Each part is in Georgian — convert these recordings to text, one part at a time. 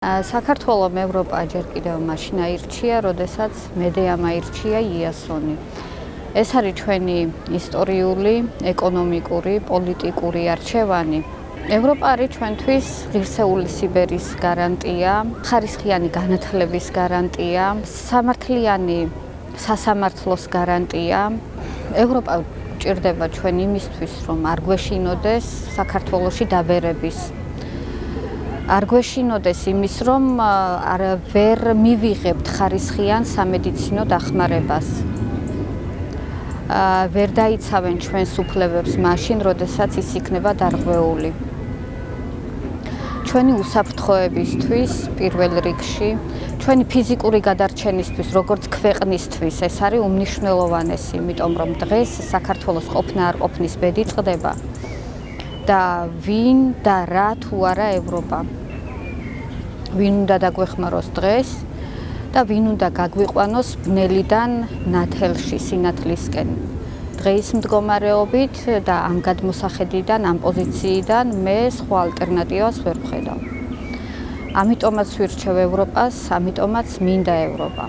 საქართველოს ევროპა ჯერ კიდევ მაშინ აირჩია, როდესაც მედეამ აირჩია იასონი. ეს არის ჩვენი ისტორიული, ეკონომიკური, პოლიტიკური არჩევანი. ევროპა არის ჩვენთვის ღირსეული სიბერის გარანტია, ხარისხიანი განათლების გარანტია, სამართლიანი სასამართლოს გარანტია. ევროპა ჭირდება ჩვენ იმისთვის, რომ არ გვეშინოდეს საქართველოში დაბერების. არ გვეშინოდეს იმის, რომ ვერ მივიღებთ ხარისხიან სამედიცინო დახმარებას. ვერ დაიცავენ ჩვენს უფლებებს მაშინ, როდესაც ის იქნება დარღვეული. ჩვენი უსაფრთხოებისთვის პირველ რიგში, ჩვენი ფიზიკური გადარჩენისთვის, როგორც ქვეყნისთვის, ეს არის უმნიშვნელოვანესი, იმიტომ რომ დღეს საქართველოს ყოფნა არ ყოფნის ბედი წყდება და ვინ და რა თუ არა ევროპა. ვინ უნდა დაგვეხმაროს დღეს და ვინ უნდა გაგვიყვანოს ბნელიდან ნათელში სინათლისკენ. დღეის მდგომარეობით და ამ გადმოსახედიდან, ამ პოზიციიდან მე სხვა ალტერნატივას ვერ ვხედავ. ამიტომაც ვირჩევ ევროპას, ამიტომაც მინდა ევროპა.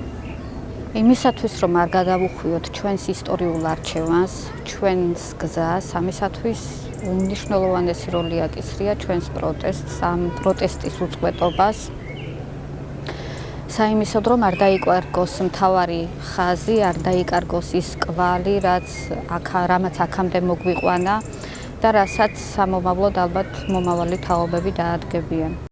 იმისათვის, რომ არ გადავუხვიოთ ჩვენს ისტორიულ არჩევანს, ჩვენს გზას, ამისათვის უმნიშვნელოვანესი როლი აკისრია ჩვენს პროტესტს, ამ პროტესტის უწყვეტობას. საიმისოდ, რომ არ დაიკარგოს მთავარი ხაზი, არ დაიკარგოს ის კვალი, რამაც აქამდე მოგვიყვანა და რასაც სამომავლოდ ალბათ მომავალი თაობები დაადგებიან.